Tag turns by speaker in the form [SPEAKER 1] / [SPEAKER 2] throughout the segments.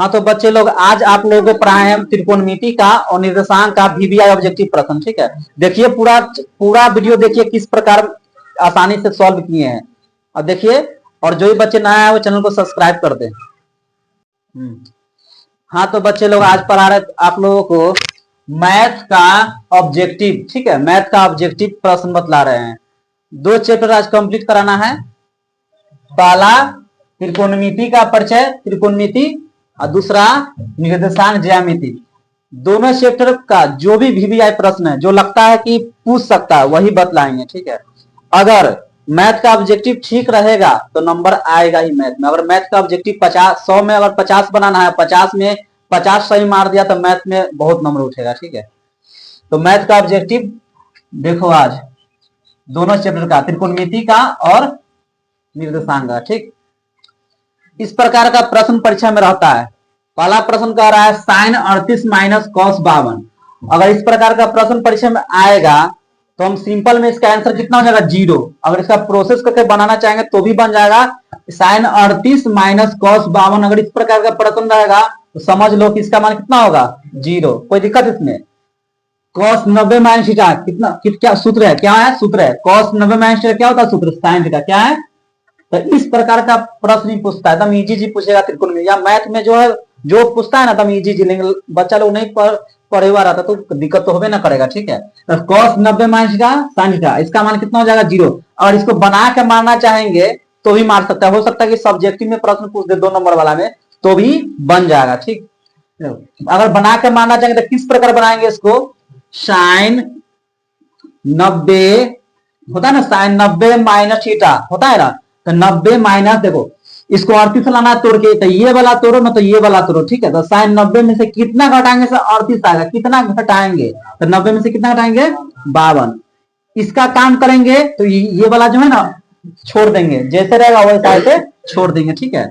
[SPEAKER 1] हाँ तो बच्चे लोग आज आप लोगों को पढ़ाए हम त्रिकोणमिति का और निर्देशांक का वीवीआई ऑब्जेक्टिव प्रश्न। ठीक है, देखिए पूरा पूरा वीडियो देखिए किस प्रकार आसानी से सॉल्व किए हैं। अब देखिए, और जो भी बच्चे नए आए वो चैनल को सब्सक्राइब कर दें। हाँ तो बच्चे लोग आज पढ़ा रहे आप लोगों को मैथ का ऑब्जेक्टिव। ठीक है, मैथ का ऑब्जेक्टिव प्रश्न बतला रहे हैं। 2 चैप्टर आज कंप्लीट कराना है। पहला त्रिकोणमिति का परिचय, त्रिकोणमिति, और दूसरा निर्देशांक ज्यामिति। दोनों चैप्टर का जो भी वीवीआई प्रश्न है जो लगता है कि पूछ सकता है वही बतलाएंगे। ठीक है, अगर मैथ का ऑब्जेक्टिव ठीक रहेगा तो नंबर आएगा ही मैथ में। अगर मैथ का ऑब्जेक्टिव 100 में अगर 50 बनाना है, 50 में 50 सही मार दिया तो मैथ में बहुत नंबर उठेगा। ठीक है, तो मैथ का ऑब्जेक्टिव देखो आज दोनों चैप्टर का, त्रिकोणमिति का और निर्देशांक का। ठीक, इस प्रकार का प्रश्न परीक्षा में रहता है। पहला प्रश्न कह रहा है साइन 38 माइनस कॉस 52। अगर इस प्रकार का प्रश्न परीक्षा में आएगा तो हम सिंपल में इसका आंसर कितना हो जाएगा, 0। अगर इसका प्रोसेस करके बनाना चाहेंगे तो भी बन जाएगा साइन 38 माइनस कॉस 52। अगर इस प्रकार का प्रश्न रहेगा तो समझ लो कि इसका मान कितना होगा, 0। कोई दिक्कत इसमें। कॉस 90 माइनस थीटा कितना, क्या सूत्र है, क्या है सूत्र है, कॉस 90 माइनस थीटा क्या होता है सूत्र, साइन थीटा क्या है। तो इस प्रकार का प्रश्न ही पूछता है, एकदम इजी जी पूछेगा त्रिकोणमिति या मैथ में जो है जो पूछता है ना एकदम इजी जी, लेकिन बच्चा लोग नहीं पढ़े हुआ रहता तो दिक्कत तो होबे ना करेगा। ठीक है, तो cos 90 minus theta sine theta, इसका मान कितना हो जाएगा, 0। और इसको बना के मारना चाहेंगे तो भी मार सकता है। हो सकता है कि सब्जेक्टिव में प्रश्न पूछ दे 2 नंबर वाला में तो भी बन जाएगा। ठीक, अगर बना के मारना चाहेंगे तो किस प्रकार बनाएंगे इसको, साइन 90 होता है ना, साइन 90 माइनस थीटा होता है ना, तो 90 माइनस, देखो इसको 38 लाना तोड़ के, तो ये वाला तोड़ो ना तो ये वाला तोड़ो। ठीक है, तो साइन 90 में से कितना घटाएंगे, 38 आएगा, कितना घटाएंगे तो 90 में से कितना घटाएंगे, 52। इसका काम करेंगे तो ये वाला जो है ना छोड़ देंगे, जैसे रहेगा वैसा ऐसे छोड़ देंगे। ठीक है,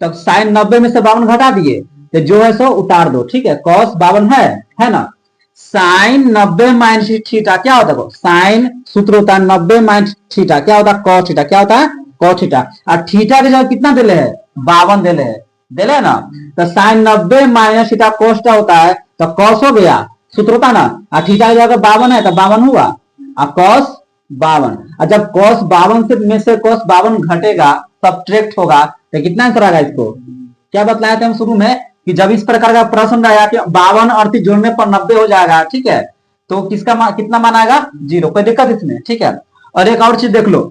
[SPEAKER 1] तब साइन 90 में से 52 घटा दिए तो जो है सो उतार दो। ठीक है, कॉस 52 है ना, साइन 90 माइनस थीटा क्या होता है, साइन सूत्र होता है 90 माइनस थीटा क्या होता है, कॉस थीटा क्या होता है, कॉस थीटा। और थीटा के जगह कितना दिले है, 52 दिले ना, तो sine 90 minus theta cos theta होता है, तो कॉस हो गया सूत्र होता ना, और थीटा की जगह 52 है तो 52 हुआ, और कॉस 52। और जब कॉस 52 से में से कॉस 52 घटेगा, सब्ट्रैक्ट होगा, तो कितना आंसर आएगा। इसको क्या बतलाया था हम शुरू में कि जब इस प्रकार का प्रश्न रहेगा कि 52 और 38 जोड़ने पर 90 हो जाएगा। ठीक है, तो किसका कितना मान आएगा, 0। कोई दिक्कत इसमें। ठीक है, और एक और चीज देख लो,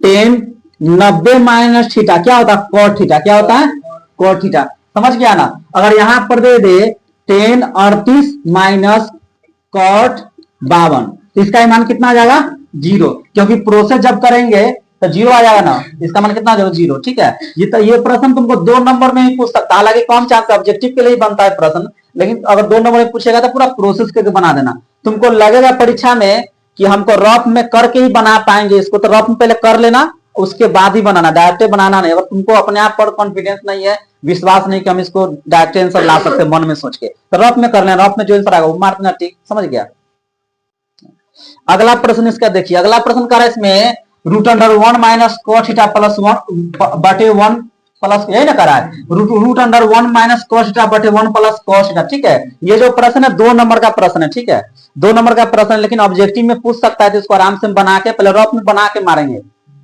[SPEAKER 1] 10 90 माइनस थीटा क्या होता है, कॉट थीटा क्या होता है, कॉट थीटा। समझ गया ना। अगर यहां पर दे दे 10 38 माइनस कॉट 52 तो इसका मान कितना आ जाएगा, 0, क्योंकि प्रोसेस जब करेंगे तो 0 आ जाएगा ना, इसका मान कितना आ जाएगा, 0। ठीक है, ये प्रश्न तुमको 2 नंबर में ही पूछ सकता है, हालांकि कम चांस ऑब्जेक्टिव के लिए बनता है प्रश्न, लेकिन अगर 2 नंबर में पूछेगा तो पूरा प्रोसेस करके बना देना। तुमको लगेगा परीक्षा में कि हमको रफ में करके ही बना पाएंगे इसको, तो रफ में पहले कर लेना उसके बाद ही बनाना, डायरेक्ट बनाना नहीं। अगर तुमको अपने आप पर कॉन्फिडेंस नहीं है, विश्वास नहीं कि हम इसको डायरेक्ट आंसर ला सकते मन में सोच के, तो रफ में कर लेना, रफ में जो आंसर आएगा वो मार देना। ठीक, समझ गया। अगला प्रश्न इसका देखिए, अगला प्रश्न कर रहा है इसमें √1 माइनस कॉस थीटा प्लस 1 बटे 1 प्लस, यही ना करा है, √1 माइनस कॉस थीटा बटे 1 प्लस कॉस थीटा। ठीक है, ये जो प्रश्न है 2 नंबर का प्रश्न है। ठीक है, 2 नंबर का प्रश्न है, लेकिन ऑब्जेक्टिव में पूछ सकता है तो इसको आराम से बना के पहले रफ में बना के मारेंगे,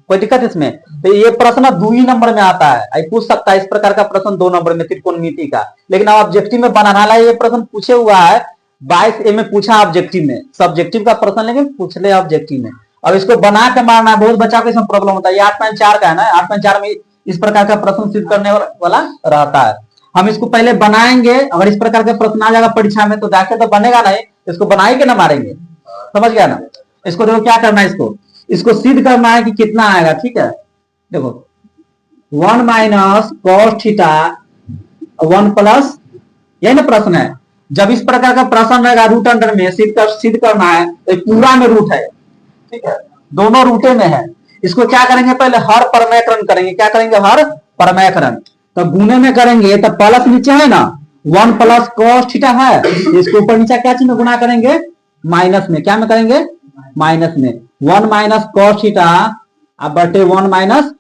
[SPEAKER 1] कोई दिक्कत इसमें। तो ये प्रश्न 2 ही नंबर में आता है, पूछ सकता है इस प्रकार का प्रश्न 2 नंबर में त्रिकोणमिति का, लेकिन ऑब्जेक्टिव में बनाना है। ये प्रश्न पूछे हुआ है 22A में पूछा ऑब्जेक्टिव में, सब्जेक्टिव का प्रश्न लेकिन पूछ ले ऑब्जेक्टिव में। अब इसको बना के मारना है, बहुत बच्चा को इसमें प्रॉब्लम होता है। ये 8.4 का है ना, 8.4 में इस प्रकार का प्रश्न सिद्ध करने वाला रहता है। हम इसको पहले बनाएंगे, अगर इस प्रकार का प्रश्न आ जाएगा परीक्षा में तो जाके तो बनेगा नहीं, इसको बनाई के ना मारेंगे। समझ गया ना। इसको देखो क्या करना है, इसको सिद्ध करना है कि कितना आएगा। ठीक है, देखो 1 माइनस कॉस थीटा 1 प्लस, यही ना प्रश्न है। जब इस प्रकार का प्रश्न रहेगा रूट अंडर में सिद्ध करना है, तो पूरा में रूट है। ठीक है, दोनों रूटे में है। इसको क्या करेंगे, पहले हर परमेकरण करेंगे। क्या करेंगे, हर परमेकरण। तो गुने में करेंगे तो प्लस नीचे है ना, 1 प्लस कॉस थीटा है, इसको ऊपर नीचे क्या चीज में गुना करेंगे, माइनस में। क्या में करेंगे, माइनस में। 1 माइनस कॉस थीटा बटे 1 माइनस,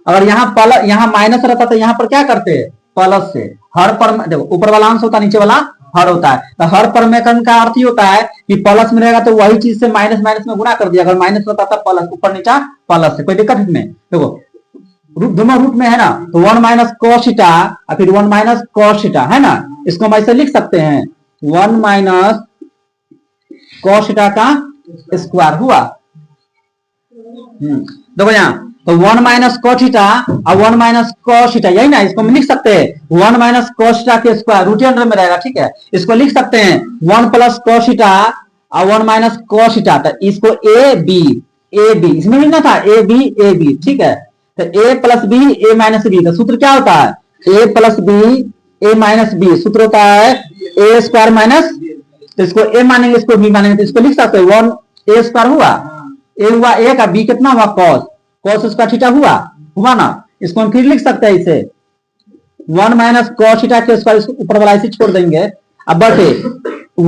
[SPEAKER 1] अगर यहाँ माइनस रहता तो यहाँ पर क्या करते हैं, प्लस से, हर पर देखो ऊपर वाला अंश होता है, नीचे वाला हर होता है। तो हर परमेकरण का अर्थ ही होता है कि प्लस में रहेगा तो वही चीज से माइनस माइनस में गुणा कर दिया, अगर माइनस होता था प्लस, ऊपर नीचा प्लस से, कोई दिक्कत इसमें। देखो दोनों रूट में है ना, तो 1 माइनस कॉस थीटा और फिर 1 माइनस कॉस थीटा है ना, इसको हम ऐसे लिख सकते हैं 1 माइनस कॉस थीटा का स्क्वायर हुआ। देखो यहाँ तो 1 माइनस कॉस थीटा और 1 माइनस कॉस थीटा, यही ना, इसको हम लिख सकते हैं 1 माइनस कॉस थीटा के स्क्वायर रूट अंडर में रहेगा, ठीक है। इसको लिख सकते हैं 1 प्लस कॉस थीटा और 1 माइनस कॉस थीटा, तो इसको ए बी इसमें लिखना था ए बी, ठीक है। तो ए प्लस बी ए माइनस बी, तो सूत्र क्या होता है ए प्लस बी ए माइनस बी, सूत्र होता है ए स्क्वायर माइनस, तो इसको ए मानेंगे इसको बी मानेंगे, तो इसको लिख सकते हैं 1 ए स्क्वायर हुआ, ए हुआ ए का, बी कितना हुआ कॉस उसका थीटा हुआ ना, इसको हम फिर लिख सकते हैं इसे 1 माइनस कॉस थीटा के स्क्वायर, ऊपर वाला इसे छोड़ देंगे। अब बटे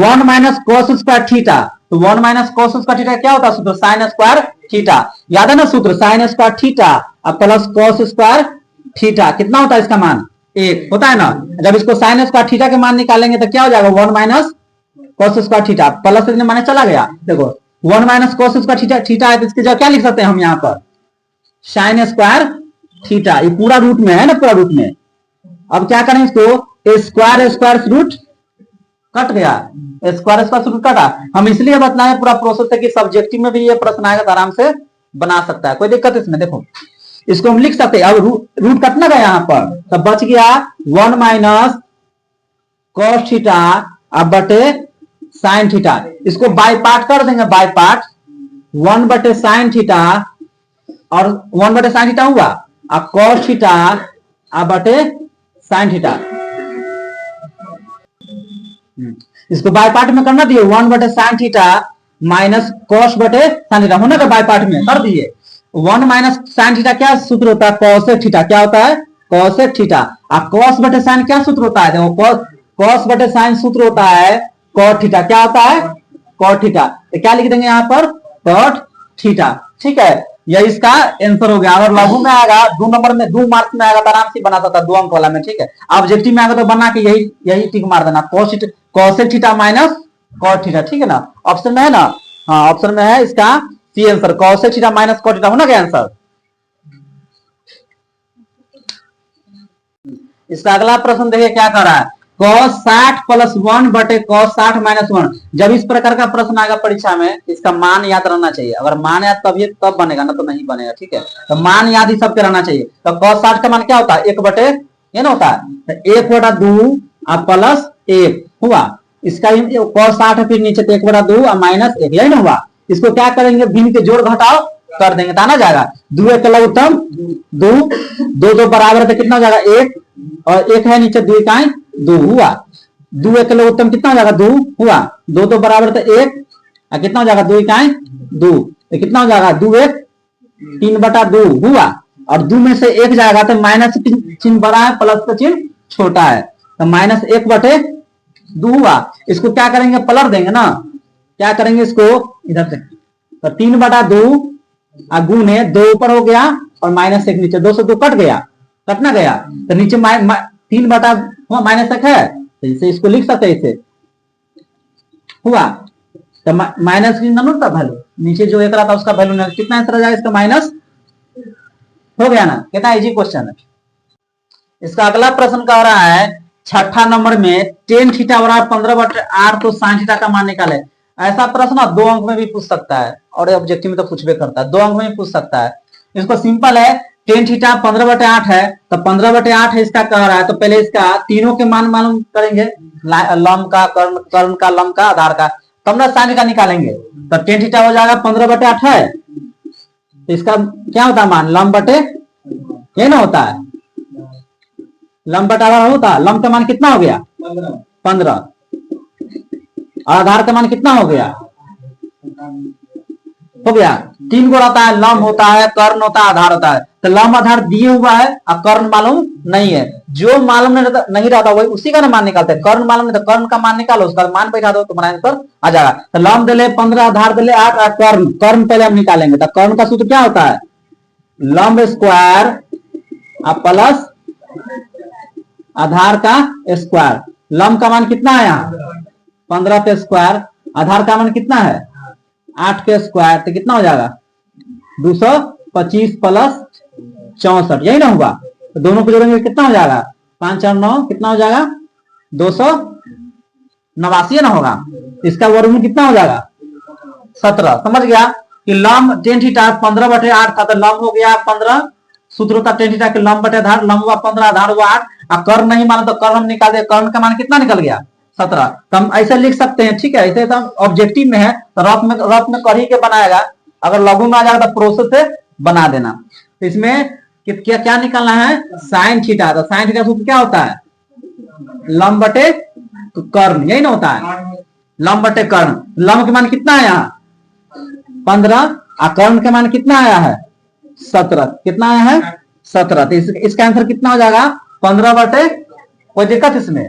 [SPEAKER 1] 1 माइनस कॉस स्क्वायर थीटा, तो 1 माइनस कॉस स्क्वायर थीटा क्या होता है सूत्र साइन स्क्वायर थीटा, याद है ना सूत्र साइन स्क्वायर थीटा अब प्लस कॉस स्क्वायर थीटा, कितना होता है इसका मान 1 होता है ना। जब इसको साइन स्क्वायर थीटा के मान निकालेंगे तो क्या हो जाएगा 1 minus cos square theta, plus इतने माने चला गया। देखो 1 माइनस कॉस स्क्वायर थीटा है, तो इसकी जगह क्या लिख सकते हैं हम यहाँ पर साइन स्क्वायर थीटा, ये पूरा रूट में है ना, पूरा रूट में। अब क्या करें इसको स्क्वायर रूट कट गया, स्क्वायर रूट कटा, हम इसलिए बताए पूरा प्रोसेस है कि सब्जेक्टिव में भी ये प्रश्न आएगा तो आराम से बना सकता है, कोई दिक्कत इसमें। देखो इसको हम लिख सकते हैं, अब रूट कटना गया यहाँ पर, तब बच गया 1 माइनस कॉस थीटा अब बटे साइन थीटा, इसको बाय पार्ट कर देंगे, बाय पार्ट 1 बटे साइन थीटा और 1 बटे साइन थीटा हुआ, अब कॉस थीटा अब बटे साइन थीटा, इसको बाय पार्ट में करना दिए 1 बटे साइन थीटा माइनस कॉस बटे साइन थीटा होना था, बाय पार्ट में कर दिए 1 माइनस साइन थीटा क्या सूत्र होता है कॉसेक थीटा, क्या होता है कॉसेक थीटा, और कॉस बटे साइन क्या सूत्र होता है, देखो कॉस बटे साइन सूत्र होता है कॉट थीटा, क्या होता है कॉट थीटा, तो क्या लिख देंगे यहाँ पर कॉट थीटा, ठीक है। यह इसका आंसर हो गया। अगर लघु में आएगा 2 नंबर में 2 मार्क्स में आएगा तो आराम से बना सकता है 2 अंक वाला में, ठीक है। ऑब्जेक्टिव में आएगा तो बना के यही टिक मार देना cosec theta minus cot theta, ठीक है ना, ऑप्शन में है ना, हाँ ऑप्शन में है इसका C answer cosec theta minus cot theta होना क्या आंसर। इसका अगला प्रश्न देखिए क्या कर रहा है, cos 60 प्लस 1 बटे cos 60 माइनस 1। जब इस प्रकार का प्रश्न आएगा परीक्षा में इसका मान याद रहना चाहिए, अगर मान याद तब बनेगा ना तो नहीं बनेगा, ठीक है। तो मान याद ही सबके रहना चाहिए। तो cos 60 का मान क्या होता है 1 बटे ये ना होता है, तो 1 बटा 2 और प्लस 1 हुआ, इसका cos 60 फिर नीचे 1 बटा 2 और माइनस 1, यही ना हुआ। इसको क्या करेंगे भिन्न के जोड़ घटाओ कर देंगे, ताना जाएगा 2 1 लघुत्तम 2 2 2 बराबर तो कितना हो जाएगा 1 और 1 है नीचे 2 इकाई 2 हुआ, 2 1 लघुत्तम कितना हो जाएगा 2 हुआ, 2 2 बराबर तो 1 और कितना हो जाएगा 2 इकाई 2, तो कितना हो जाएगा 2 1 3 बटा 2 हुआ, और 2 में से 1 जाएगा तो माइनस चिन्ह बड़ा है प्लस का चिन्ह छोटा है, तो माइनस 1 बटे 2 हुआ। इसको क्या करेंगे पलट देंगे ना, क्या करेंगे इसको इधर से, तो 3 बटा 2 और गुने 2 ऊपर हो गया और माइनस 1 नीचे, 2 से 2 कट गया, कटना गया, तो नीचे 3 बटा माइनस 1 है, तो इसे इसको लिख सकते हैं इसे हुआ, तो माइनस का वैल्यू नीचे जो 1 रहा था उसका वैल्यू कितना आंसर आ जाएगा इसका माइनस हो गया ना, कितना इजी क्वेश्चन है। इसका अगला प्रश्न कह रहा है 6ठा नंबर में tan थीटा बराबर 15 बटे 8 तो sin थीटा का मान निकाले। ऐसा प्रश्न 2 अंक में भी पूछ सकता है और ऑब्जेक्टिव में तो पूछ भी करता है, 2 अंक में भी पूछ सकता है। इसको सिंपल है, tan थीटा 15 बटे 8 है, तो 15 बटे 8 है इसका कह रहा है, तो पहले इसका तीनों के मान मालूम करेंगे, लंब का कर्ण का लंब का आधार का, तब ना sin थीटा निकालेंगे। तो tan थीटा हो जाएगा 15 बटे 8 है, तो इसका क्या होता है मान लंब बटे ये ना होता है, लंब बटा होता है, लंब का मान कितना हो गया 15 और आधार का मान कितना हो गया 3 गो रहता है, लंब होता है कर्ण होता है आधार होता है, तो लंब आधार दिए हुआ है और कर्ण मालूम नहीं है, जो मालूम नहीं रहता वही उसी का ना मान निकालते हैं, कर्ण मालूम नहीं तो कर्ण का मान निकालो, उसका मान बैठा दो तुम्हारा आंसर आ जाएगा। तो लंब दिले 15 आधार दिले 8 और कर्ण पहले हम निकालेंगे, तो कर्ण का सूत्र क्या होता है लंब स्क्वायर प्लस आधार का स्क्वायर, लंब का मान कितना है यहाँ 15 के स्क्वायर, आधार का मान कितना है 8 के स्क्वायर, तो कितना हो जाएगा 225 प्लस 64, यही ना हुआ। तो दोनों को जोड़ेंगे कितना हो जाएगा 5 और 9 कितना हो जाएगा 289 ना होगा। इसका वर्गमूल कितना हो जाएगा 17। समझ गया कि लंब टेन थीटा 15/8 था, तो लंब हो गया 15, सूत्र होता टेन थीटा के लंब बटे आधार, लंब हुआ 15 आधार हुआ 8, और कर्ण नहीं माना तो कर्ण हम निकाल दे, कर्ण का मान कितना निकल गया 17। तो हम ऐसे लिख सकते हैं, ठीक है। ऐसे तो ऑब्जेक्टिव में है तो रफ में कर ही के बनाएगा, अगर लघु में आ जाएगा तो प्रोसेस से बना देना। तो इसमें क्या क्या निकालना है साइन थीटा, तो साइन थीटा सूत्र क्या होता है लंब बटे कर्ण, यही ना होता है लंब बटे कर्ण। लंब के मान कितना है यहाँ 15 और कर्ण के मान कितना आया है 17, कितना आया है 17। तो इसका आंसर कितना हो जाएगा 15/, कोई दिक्कत इसमें।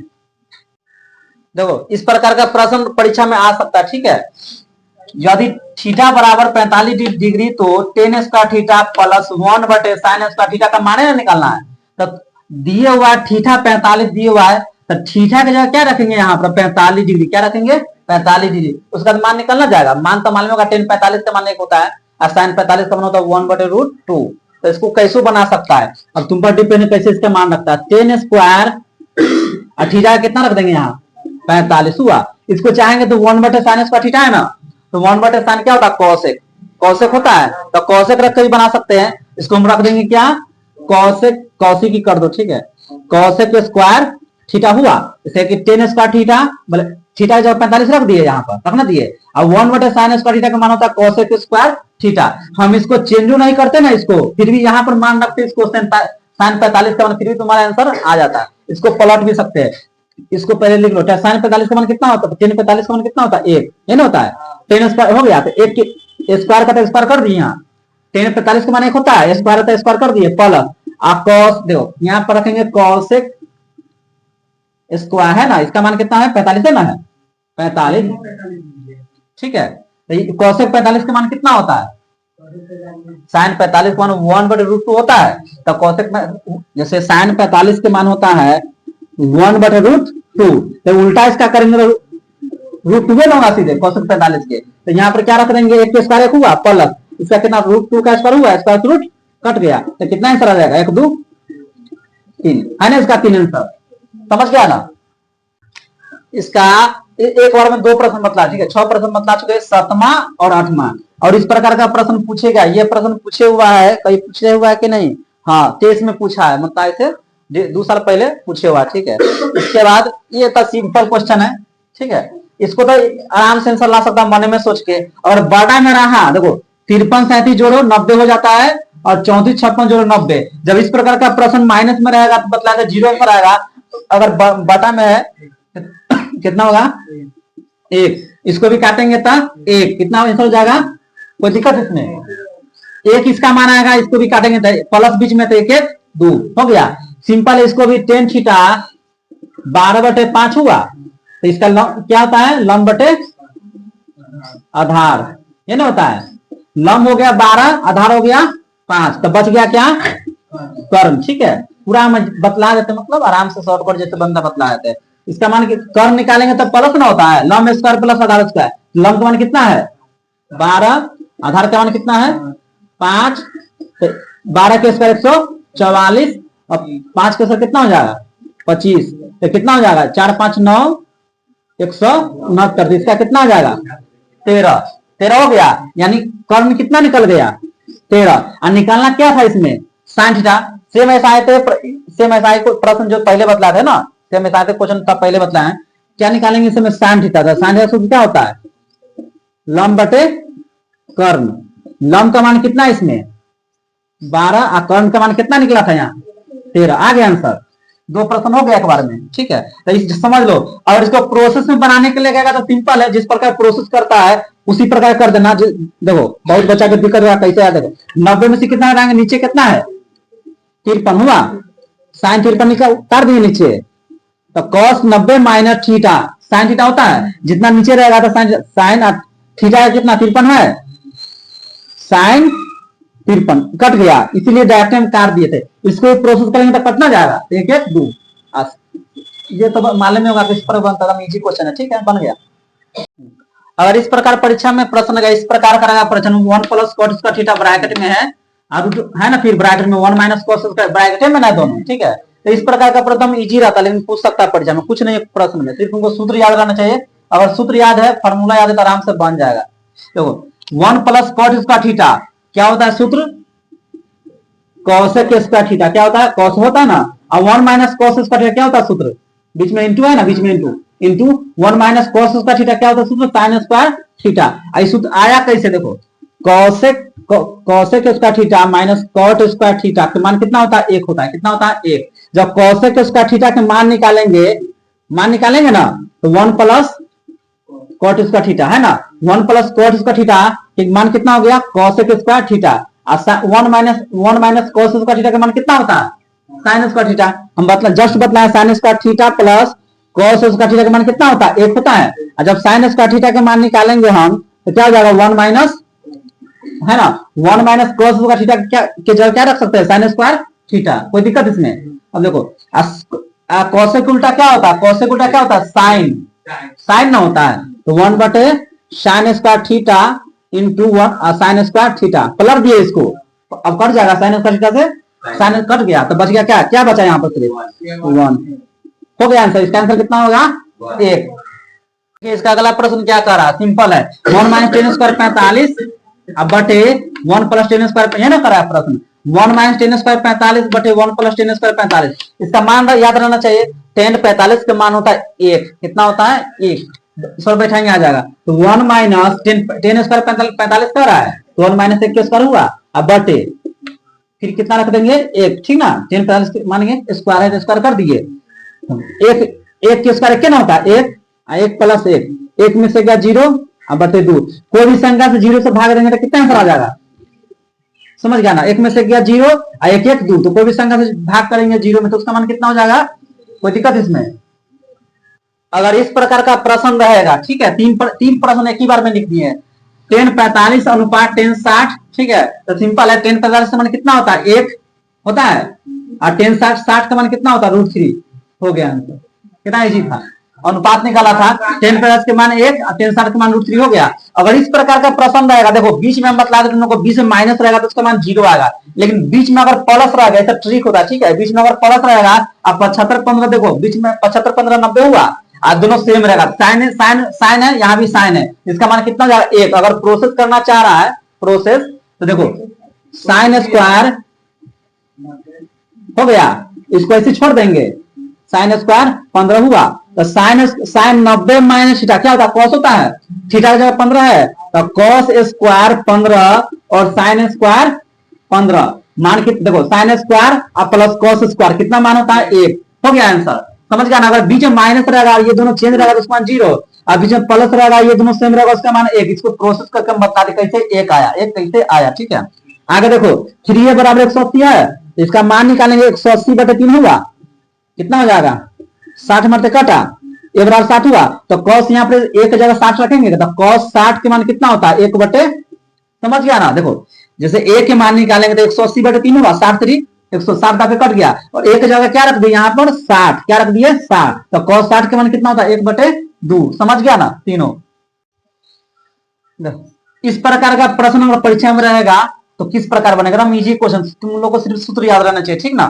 [SPEAKER 1] देखो इस प्रकार का प्रश्न परीक्षा में आ सकता है, ठीक है। यदि थीटा बराबर 45 डिग्री तो ten square theta plus 1/sin square theta का मान निकालना है। तो दिए हुआ थीटा 45 दिए हुआ है, तो थीटा की जगह क्या रखेंगे यहाँ पर 45 डिग्री, क्या रखेंगे 45 डिग्री, उसका मान निकलना जाएगा। मान तो मालूम होगा टेन 45 का मान एक होता है और साइन 45 का मान होता है 1/√2। तो इसको कैसे बना सकता है, अब तुम पर डिपेंड कैसे इसका मान रखता है। टेन स्क्वायर और थीटा कितना रख देंगे यहाँ 45 हुआ। इसको चाहेंगे तो 1/sin स्क्वायर थीटा है ना, तो 1/sin क्या होता है कॉसेक, कॉसेक होता है, तो कॉसेक रख कर भी बना सकते हैं। इसको हम रख देंगे क्या कॉसेक, कॉसेक ही कर दो, ठीक है। कॉसेक स्क्वायर थीटा हुआ, जैसे कि टेन स्क्वायर थीटा, बोले थीटा जब 45 रख दिए यहाँ पर रखना दिए, और 1/sin स्क्वायर थीटा का मान होता है कॉसेक स्क्वायर थीटा। हम इसको चेंज नहीं करते ना इसको, फिर भी यहाँ पर मान रखते इसको sin 45 का मान, फिर भी तुम्हारा आंसर आ जाता है। इसको पलट भी सकते हैं, इसको पहले लिख लो sin 45 का मान कितना होता है, टेन 45 का मान कितना होता है 1, ये ना होता है। टेन स्क्वायर हो गया तो 1 के स्क्वायर का तो स्क्वायर कर दिए, यहाँ टेन 45 का मान 1 होता है, स्क्वायर होता है स्क्वायर कर दिए, प्लस आप कॉस देखो यहाँ पर रखेंगे कॉसेक स्क्वायर है ना, इसका मान कितना है 45 है ना, है 45, ठीक है। तो कॉसेक 45 का मान कितना होता है साइन 45 का मान 1/√2 होता है। तो कॉसेक जैसे साइन 45 के मान होता है 1/√2, तो उल्टा इसका करेंगे √2 ना होगा सीधे कॉसेक 45 के, तो यहाँ पर क्या रख देंगे 1 के स्क्वायर 1 हुआ प्लस इसका कितना √2 का स्क्वायर हुआ, स्क्वायर रूट कट गया, तो कितना आंसर आ जाएगा 1 2 3 है ना, इसका 3 आंसर। समझ गया ना। इसका एक बार में 2 प्रश्न बतला, ठीक है 6 प्रश्न बतला चुके, 7वां और 8वां, और इस प्रकार का प्रश्न पूछेगा। ये प्रश्न पूछे हुआ है, कहीं पूछे हुआ है कि नहीं, हाँ 23 में पूछा है, मतलब ऐसे 2 साल पहले पूछे हुआ, ठीक है। इसके बाद ये तो सिंपल क्वेश्चन है, ठीक है, इसको तो आराम से आंसर ला सकता मन में सोच के। और बड़ा में रहा देखो 53 37 जोड़ो 90 हो जाता है, और 34 56 जोड़ो 90। जब इस प्रकार का प्रश्न माइनस में रहेगा तो बतला के 0 पर आएगा, अगर बटा में है कितना होगा 1, इसको भी काटेंगे तो 1, कितना आंसर हो जाएगा, कोई दिक्कत इसमें 1 इसका मान आएगा, इसको भी काटेंगे तो प्लस बीच में तो 1 1 2 हो गया सिंपल। इसको भी टेन थीटा 12/5 हुआ, तो इसका क्या होता है लंब बटे आधार, ये ना होता है। लंब हो गया 12, आधार हो गया 5, तो बच गया क्या कर्ण, ठीक है। पूरा हम बतला देते, मतलब आराम से शॉर्टकट जैसे बंदा बतला देते हैं। इसका मान कर्ण निकालेंगे तो प्लस ना होता है, लंब स्क्वायर प्लस आधार स्क्वायर, लंब का मान कितना है 12, आधार का मान कितना है 5, 12 के स्क्वायर 144 और 5 के स्क्वायर कितना हो जाएगा 25, तो कितना हो जाएगा 4 5 9 169, इसका कितना हो जाएगा 13 हो गया, यानी कर्ण कितना निकल गया 13। और निकालना क्या था इसमें साइन थीटा, सेम ऐसा है प्रश्न जो पहले बतलाए थे ना, सेम ऐसा क्वेश्चन तब पहले बतलाए हैं। क्या निकालेंगे इसमें साइन थीटा था, साइन थीटा सूत्र क्या होता है लंब बटे कर्ण, लंब का मान कितना है इसमें 12 और कर्ण का मान कितना निकला था यहाँ 13, आ गया आंसर। 2 प्रश्न हो गया एक बार में, ठीक है। तो समझ लो। और इसको प्रोसेस में बनाने के लिए क्या तो सिंपल है, जिस प्रकार प्रोसेस करता है उसी प्रकार कर देना। देखो बहुत बच्चा को दिक्कत हुआ कैसे याद, देखो 90 में से कितना हटाएंगे, नीचे कितना है 53 हुआ, साइन 53 निकाल कर दिए नीचे, तो cos 90 minus theta, sine theta होता है जितना नीचे रहेगा तो साइन थीटा कितना 53 है, साइन 53 कट गया, इसीलिए डायरेक्ट हम काट दिए थे। इसको प्रोसेस करेंगे तो कटना जाएगा 1 1 2। ये तो मालूम ही होगा किस पर बनता था, इजी क्वेश्चन है, ठीक है, बन गया। अगर इस प्रकार परीक्षा में प्रश्न लगा, इस प्रकार का प्रश्न 1 plus cot square theta bracket में है, है ना, फिर ब्रैकेट में 1 माइनस कॉस स्क्वायर ब्रैकेट में ना दोनों, ठीक है। तो इस प्रकार का प्रश्न इजी रहता है, लेकिन पूछ सकता है परीक्षा में, कुछ नहीं प्रश्न में, सिर्फ उनको सूत्र याद रहना चाहिए। अगर सूत्र याद है, फॉर्मूला याद है, तो आराम से बन जाएगा। देखो 1 प्लस कॉट स्क्वायर थीटा क्या होता है सूत्र, कॉसेक स्क्वायर थीटा क्या होता है, कॉस होता है ना, और 1 माइनस कॉस स्क्वायर थीटा क्या होता है सूत्र, बीच में इंटू है ना, बीच में into 1 minus cos square theta क्या होता है सूत्र, साइन स्क्वायर थीटा। आई सूत्र आया कैसे, देखो cosec square theta minus cot square theta का मान कितना होता है, 1 होता है, कितना होता है 1। जब कॉसेक स्क्वायर थीटा के मान निकालेंगे ना, तो 1 प्लस कॉट स्क्वायर थीटा है ना, 1 प्लस कॉट स्क्वायर थीटा के मान कितना हो गया, cosec square theta. 1 minus cos square theta का मान कितना होता है, साइन स्क्वायर थीटा। हम जस्ट बतलाए sine square theta plus cos square theta का मान कितना होता है, 1 होता है। और जब साइन स्क्वायर थीटा के मान निकालेंगे हम, तो क्या हो जाएगा 1 माइनस, है ना, 1 माइनस कॉस स्क्वायर थीटा के जगह क्या रख सकते हैं, साइन स्क्वायर थीटा, कोई दिक्कत इसमें। अब देखो कॉसेक उल्टा क्या होता है, कॉसेक उल्टा क्या होता है, साइन ना होता है, तो 1 बटे sine square theta into 1 sine square theta, पलट दिए इसको, अब कट जाएगा साइन स्क्वायर थीटा से साइन कट गया, तो बच गया क्या, क्या बचा यहाँ पर सिर्फ 1 हो गया आंसर। इसका आंसर कितना होगा, 1। इसका अगला प्रश्न क्या कर रहा है, सिंपल है, 1 माइनस टेन स्क्वायर 45 अब बटे 1 प्लस टेन स्क्वायर, ये ना करा है प्रश्न, 1 माइनस टेन स्क्वायर 45 बटे 1 प्लस टेन स्क्वायर 45। इसका मान याद रहना चाहिए, टेन 45 का मान होता है 1, कितना होता है 1, सर बैठाएंगे आ जाएगा, तो 1 माइनस टेन स्क्वायर 45 कर रहा है, तो 1 माइनस 1 स्क्वायर हुआ, अब बटे फिर कितना रख देंगे 1, ठीक ना, 10 45 मानेंगे स्क्वायर है तो स्क्वायर कर दिए, एक के स्क्वायर क्या होता है 1, 1 प्लस 1 में से गया 0 अब बटे 2, कोई भी संख्या से 0 से भाग देंगे तो कितना आंसर आ जाएगा, समझ गया ना, 1 में से गया 0 और 1 1 2, तो कोई भी संख्या से भाग करेंगे 0 में तो उसका मान कितना हो जाएगा, कोई दिक्कत इसमें। अगर इस प्रकार का प्रश्न रहेगा, ठीक है, तीन प्रश्न एक ही बार में लिख दिए, 10 45 अनुपात 10 60, ठीक है, तो सिंपल है, 10 45 का मान कितना होता है 1 होता है, और 10 60 का मान कितना होता है √3, हो गया आंसर, कितना इजी था, अनुपात निकाला था, 10 50 के मान 1 और 10 60 के मान √3 हो गया। अगर इस प्रकार का प्रश्न रहेगा, देखो बीच में हम बतला देते हैं, बीच में माइनस रहेगा तो उसका मान 0 आएगा, लेकिन बीच में अगर प्लस रहेगा, ऐसा ट्रिक होता है, ठीक है, बीच में अगर प्लस रहेगा, अब 75 15 देखो, बीच में 75 15 90 हुआ, आज दोनों सेम रहेगा, साइन है, यहाँ भी साइन है, इसका मान कितना जाएगा 1। अगर प्रोसेस करना चाह रहा है प्रोसेस, तो देखो साइन स्क्वायर हो गया, इसको ऐसे छोड़ देंगे, साइन स्क्वायर 15 हुआ, तो साइन 90 माइनस थीटा क्या होता है, कॉस होता है, थीटा की जगह 15 है, तो कॉस स्क्वायर 15 और साइन स्क्वायर 15, मान कितना देखो, साइन स्क्वायर और प्लस कॉस स्क्वायर कितना मान होता है 1, हो गया आंसर, समझ गया ना। अगर बीच में माइनस रहेगा, ये दोनों चेंज रहेगा तो उसका मान 0, और बीच में प्लस रहेगा, ये दोनों सेम रहेगा, उसका मान 1। इसको प्रोसेस करके हम बता दे कैसे 1 आया, 1 कैसे आया, ठीक है। आगे देखो 3a बराबर 180 है, इसका मान निकालेंगे, 180 बटे 3 होगा, कितना हो जाएगा 60 मरते कटा, ए बराबर 60 हुआ, तो कॉस यहाँ पे 1 की जगह 60 रखेंगे, तो कॉस 60 के मान कितना होता है 1 बटे, समझ गया ना। देखो जैसे ए के मान निकालेंगे तो 180 बटे 3 होगा, 60 3 160 का कट गया, और एक जगह क्या रख दिए यहाँ पर 60, क्या रख दिए 60, तो cos 60 के मान कितना होता है 1 बटे 2, समझ गया ना तीनों। इस प्रकार का प्रश्न अगर परीक्षा में रहेगा तो किस प्रकार बनेगा, इजी क्वेश्चन, तुम लोगों को सिर्फ सूत्र याद रहना चाहिए, ठीक ना।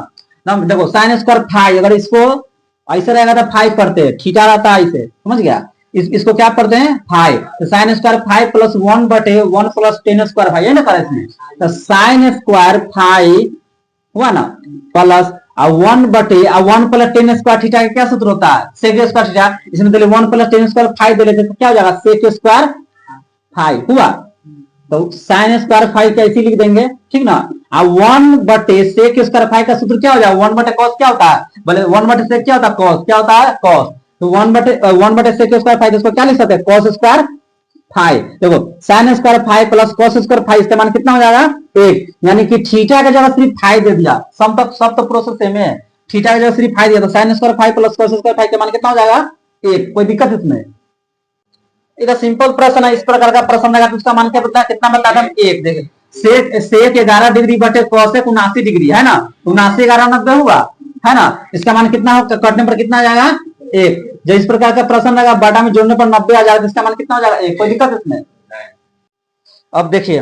[SPEAKER 1] देखो साइन स्क्वायर 5, अगर इसको ऐसे रहेगा तो 5 करते हैं, थीटा रहता है ऐसे, समझ गया, इसको क्या पढ़ते हैं 5, तो साइन स्क्वायर 5 प्लस 1 बटे 1 प्लस टेन स्क्वायर 5, है ना करें इसमें, तो साइन स्क्वायर 5 हुआ ना, प्लस 1 बटे 1 प्लस टेन स्क्वायर थीटा का क्या सूत्र होता है सेक स्क्वायर थीटा, इसमें दे 1 प्लस टेन स्क्वायर 5 दे लेते तो क्या हो जाएगा सेक स्क्वायर 5 हुआ, तो साइन स्क्वायर 5 कैसे लिख देंगे, ठीक ना। 1 बटे सेक स्क्वायर 5 का सूत्र क्या हो जाएगा 1 बटे कॉस क्या होता है, बोले 1 बटे सेक क्या होता है कॉस, क्या होता है कॉस, तो 1 बटे सेक स्क्वायर 5 इसको क्या लिख सकते हैं कॉस स्क्वायर 5। देखो sine square 5 plus cos square 5, इसका मान कितना हो जाएगा 1, यानी कि थीटा का जगह सिर्फ 5 दे दिया, सब तो प्रोसेस सेम है, थीटा का जगह सिर्फ 5 दिया, तो sine square 5 plus cos square 5 का मान कितना हो जाएगा 1, कोई दिक्कत इसमें। इधर सिंपल प्रश्न है, इस प्रकार का प्रश्न रहेगा तो उसका मान क्या बता है, कितना बता है 1। देखिए सेक 11 डिग्री बटे कॉसेक 79 डिग्री, है ना, 79 11 90 हुआ, है ना, इसका मान कितना हो, कटने पर कितना आ जाएगा 1। जो इस प्रकार का प्रश्न रहेगा बटा में जोड़ने पर 90 आ जाएगा, इसका मान कितना हो जाएगा 1। कोई दिक्कत इसमें? अब देखिए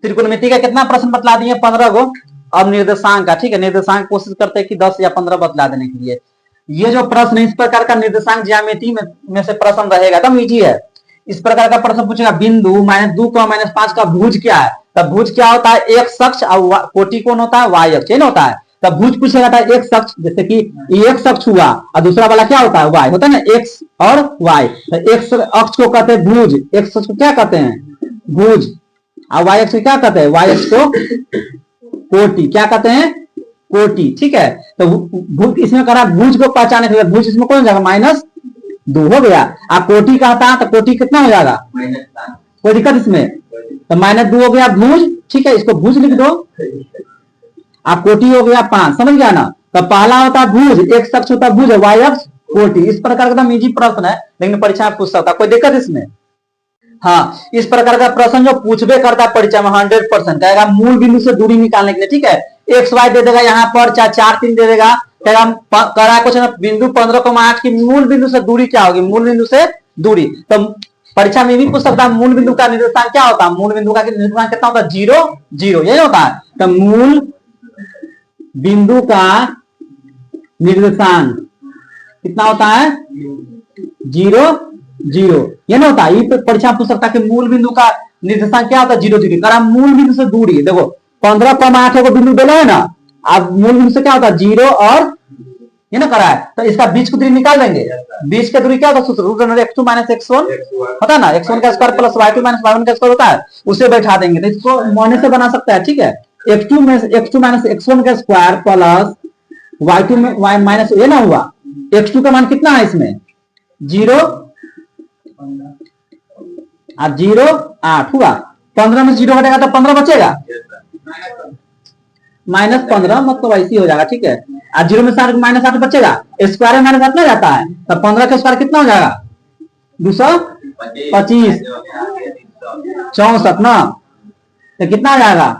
[SPEAKER 1] त्रिकोणमिति का कितना प्रश्न बतला दिए 15 गो। अब निर्देशांक का, ठीक है, निर्देशांक कोशिश करते हैं कि 10 या 15 बतला देने के लिए। ये जो प्रश्न इस प्रकार का निर्देशांक ज्यामिति में से प्रश्न रहेगा एकदम इजी है। इस प्रकार का प्रश्न पूछेगा बिंदु -2 -5 का भुज क्या है। तब भुज क्या होता है, x अक्ष और कोटि कोण होता है y अक्ष, होता है। तब भुज पूछेगा था x अक्ष, जैसे कि x अक्ष हुआ और दूसरा वाला क्या होता है y होता है ना, x और y। तो x अक्ष को कहते हैं भुज, x अक्ष को क्या कहते हैं भुज, और y अक्ष को क्या कहते हैं, y अक्ष को कोटि, क्या कहते हैं कोटि, ठीक है। तो भुज इसमें करा भुज को पहचाने के लिए भुज इसमें कौन हो जाएगा -2 हो गया। आप कोटि कहता है तो कोटि कितना हो जाएगा, कोई दिक्कत इसमें? तो -2 हो गया भुज, ठीक है, इसको भुज लिख दो। आप कोटि हो गया 5, समझ गया ना। तो पहला होता है भुज, x अक्ष होता है भुज, y अक्ष कोटि। इस प्रकार का इजी प्रश्न है, लेकिन परीक्षा में पूछ सकता है, कोई दिक्कत इसमें? हाँ, इस प्रकार का प्रश्न जो पूछबे करता है परीक्षा में 100% कहेगा मूल बिंदु से दूरी निकालने के लिए, ठीक है। एक्स वाई दे देगा यहाँ पर, चाहे 4 3 दे देगा, करा कुछ ना, बिंदु 15,8 की मूल बिंदु से दूरी क्या होगी, मूल बिंदु से दूरी। तो परीक्षा में भी पूछ सकता है मूल बिंदु का निर्देशांक क्या होता है, मूल बिंदु का निर्देशांक कितना होता है 0 0, यही होता है। तो मूल बिंदु का निर्देशांक कितना होता है 0 0, ये ना होता है। ये परीक्षा पूछ सकता है कि मूल बिंदु का निर्देशांक क्या होता है 0 0। करा मूल बिंदु से दूरी, देखो 15,8 को बिंदु देना है ना, अब मूल बिंदु से क्या होता है 0 और ये ना करा है, तो इसका बीच की दूरी निकाल देंगे। बीच की दूरी क्या होता है सूत्र, x2 - x1 होता है ना, x1 का स्क्वायर प्लस y2 - y1 का स्क्वायर होता है, उसे बैठा देंगे। तो इसको मोने से बना सकता है, ठीक है। x2 - x1 का स्क्वायर प्लस y2 में y माइनस ये ना हुआ, x2 का मान कितना है इसमें 0 और 0 8 हुआ। 15 में 0 हटेगा तो 15 बचेगा, -15 मतलब ऐसी हो जाएगा, ठीक है। और 0 में -8 बचेगा, स्क्वायर में -8 ना जाता है, तो 15 का स्क्वायर कितना हो जाएगा 225 64 ना, तो कितना आ जाएगा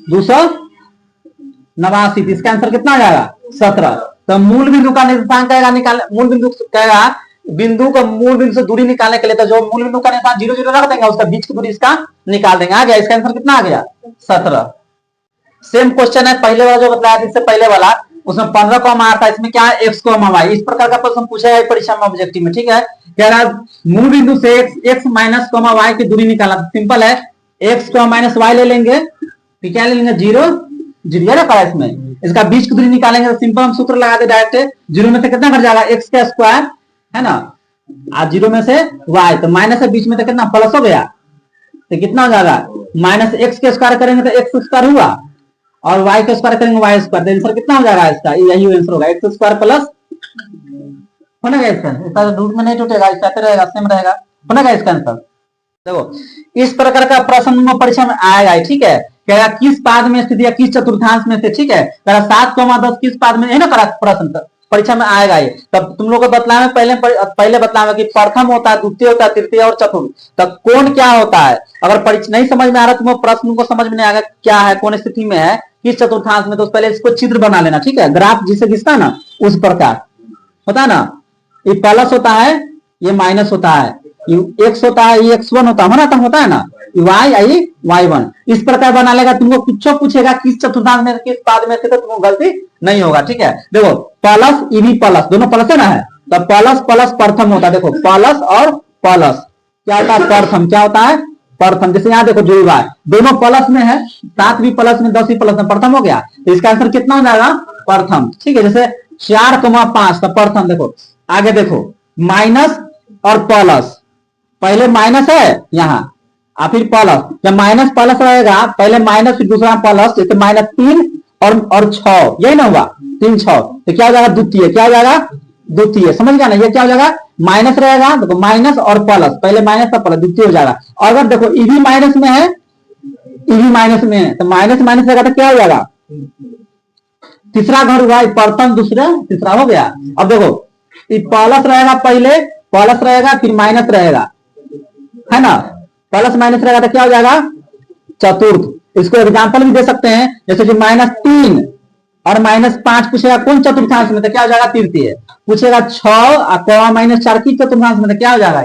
[SPEAKER 1] 289। इसका आंसर कितना आ जाएगा 17। तो मूल बिंदु का निर्देशांक कहेगा निकाल, मूल बिंदु कहेगा बिंदु को मूल बिंदु से दूरी निकालने के लिए, तो जो मूल बिंदु का निर्देशांक 0 0 रख देंगे, उसका बीच की दूरी इसका निकाल देंगे। आ गया, इसका आंसर कितना आ गया 17। सेम क्वेश्चन है पहले वाला जो बताया इससे पहले वाला, उसमें 15,8 था, इसमें क्या है x, y। इस प्रकार का प्रश्न पूछा है परीक्षा में ऑब्जेक्टिव में, ठीक है। कह रहा मूल बिंदु से x माइनस y की दूरी निकालना, सिंपल है, x माइनस y ले लेंगे, तो क्या ले लेंगे 0 0 ना करा इसमें, इसका बीच की दूरी निकालेंगे तो सिंपल हम सूत्र लगा दे डायरेक्ट, 0 में से कितना घट जाएगा x का स्क्वायर है ना, आज 0 में से y, तो माइनस है बीच में तो कितना प्लस हो गया, तो कितना हो जाएगा -x के स्क्वायर करेंगे तो x स्क्वायर हुआ, और y का स्क्वायर करेंगे y स्क्वायर, तो आंसर कितना हो जाएगा इसका, यही आंसर होगा x स्क्वायर प्लस होना गया इसका, इसका रूट में नहीं टूटेगा, इसका रहेगा सेम रहेगा, होना गया इसका आंसर। देखो इस प्रकार का प्रश्न परीक्षा में आएगा, ठीक है। कह रहा किस पाद में स्थित या किस चतुर्थांश में से, ठीक है। कह रहा 7,10 किस पाद में है ना, करा प्रश्न परीक्षा में आएगा ये। तब तुम लोग को बतलाना पहले बतलाना कि प्रथम होता है, द्वितीय होता है, तृतीय और चतुर्थ, तब कौन क्या होता है। अगर परीक्षा नहीं समझ में आ रहा तुम्हें, प्रश्न को समझ में नहीं आएगा क्या है, कौन स्थिति में है, किस चतुर्थांश में, तो पहले इसको चित्र बना लेना, ठीक है। ग्राफ जिसे खींचता है ना उस प्रकार होता है ना, ये प्लस होता है, ये माइनस होता है, ये x होता है, ये x1 होता है ना, y आई y1, इस प्रकार बना लेगा। तुमको कुछ पूछेगा किस चतुर्थांश में किस पाद में थे, तो तुमको गलती नहीं होगा, ठीक है। देखो प्लस इवी प्लस दोनों प्लस है ना, है तो प्लस प्लस प्रथम होता है। देखो प्लस और प्लस क्या होता है प्रथम, क्या होता है प्रथम। जैसे यहाँ देखो जो है दोनों प्लस में है, 7 भी प्लस में 10 भी प्लस में, प्रथम हो गया, तो इसका आंसर कितना हो जाएगा प्रथम, ठीक है। जैसे 4,5 तो प्रथम। देखो आगे देखो माइनस और प्लस, पहले माइनस है यहाँ और फिर प्लस, जब माइनस प्लस रहेगा पहले माइनस फिर दूसरा प्लस, जैसे -3 और 6, यही ना हुआ 3 6, तो क्या हो जाएगा द्वितीय, क्या हो जाएगा द्वितीय, समझ गया ना। ये क्या हो जाएगा माइनस रहेगा, देखो माइनस और प्लस, पहले माइनस था प्लस, द्वितीय हो जाएगा। और अगर देखो ईवी माइनस में है, ईवी माइनस में है, तो माइनस माइनस रहेगा तो क्या हो जाएगा तीसरा घर हुआ, प्रथम दूसरा तीसरा हो गया। अब देखो प्लस रहेगा, पहले प्लस रहेगा फिर माइनस रहेगा, है ना, प्लस माइनस रहेगा तो क्या हो जाएगा चतुर्थ। इसको एग्जांपल भी दे सकते हैं, जैसे कि -3 और -5 पूछेगा कौन चतुर्थांश में, तो क्या हो जाएगा तृतीय। पूछेगा 6 -4 की चतुर्थांश में, तो क्या हो जाएगा,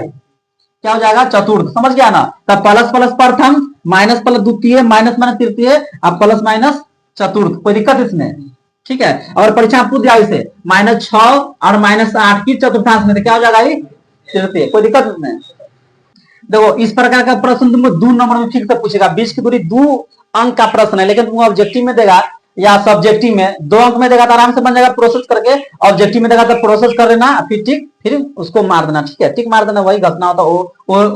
[SPEAKER 1] क्या हो जाएगा चतुर्थ। समझ गया ना। तब प्लस प्लस प्रथम, माइनस प्लस द्वितीय, माइनस माइनस तृतीय, अब प्लस माइनस चतुर्थ। कोई दिक्कत इसमें, ठीक है। और परीक्षा पूछ दिया इसे -6 और -8 की चतुर्थांश में, तो क्या हो जाएगा तृतीय। कोई दिक्कत इसमें। देखो इस प्रकार का प्रश्न तुमको 2 नंबर में ठीक से पूछेगा। 20 की दूरी 2 अंक का प्रश्न है, लेकिन तुमको ऑब्जेक्टिव में देगा या सब्जेक्टिव में 2 अंक में देगा तो आराम से बन जाएगा प्रोसेस करके। ऑब्जेक्टिव में देगा तो प्रोसेस कर लेना, फिर टिक, फिर उसको मार देना, ठीक है। टिक मार देना, वही घटना होता है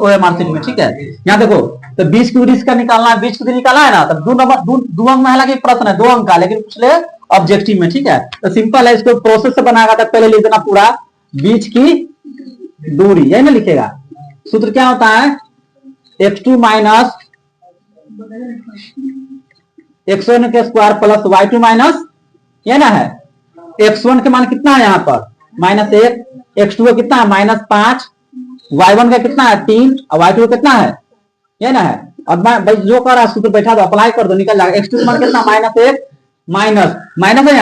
[SPEAKER 1] OMR शीट में, ठीक है। यहाँ देखो तो 20 की दूरी इसका निकालना है, 20 की दूरी निकालना है ना, तब 2 नंबर 2 अंक में, हालांकि प्रश्न है 2 अंक का, लेकिन पूछ ले ऑब्जेक्टिव में, ठीक है। तो सिंपल है, इसको प्रोसेस से बनाएगा तो पहले लिख देना पूरा 20 की दूरी, यही ना लिखेगा। सूत्र क्या होता है, x2 माइनस x1 के स्क्वायर प्लस y2 माइनस, ये ना है। x1 के मान कितना है यहाँ पर -1, x2 का कितना है -5, y1 का कितना है 3 और y2 का कितना है, ये ना है। अब भाई जो कर रहा है सूत्र बैठा दो, अप्लाई कर दो, निकल जाएगा। x2 का मान कितना -1, माइनस माइनस है,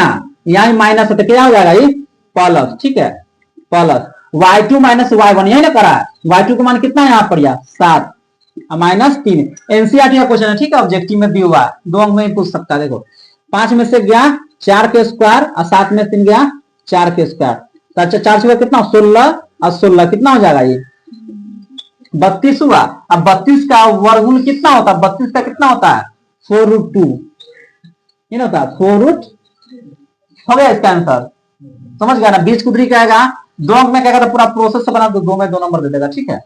[SPEAKER 1] यहाँ माइनस है तो क्या हो जाएगा ये प्लस, ठीक है, प्लस y2 माइनस y1, यही ना करा है। y2 का मान कितना है यहाँ पर, 7 -3। एनसीईआरटी का क्वेश्चन है, ठीक है, ऑब्जेक्टिव में भी हुआ, 2 अंक में ही पूछ सकता है। देखो 5 में से गया 4 के स्क्वायर और 7 में 3 गया 4 के स्क्वायर, तो अच्छा 4 से कितना 16 और 16 कितना हो जाएगा ये 32 हुआ। अब 32 का वर्गमूल कितना होता है, 32 का कितना होता है 4√2, ये ना होता है 4√, हो गया इसका आंसर। समझ गया ना। 20 की दूरी क्या आएगा, 2 अंक में क्या कहता है, पूरा प्रोसेस से बना दो, 2 में 2 नंबर दे देगा, ठीक है।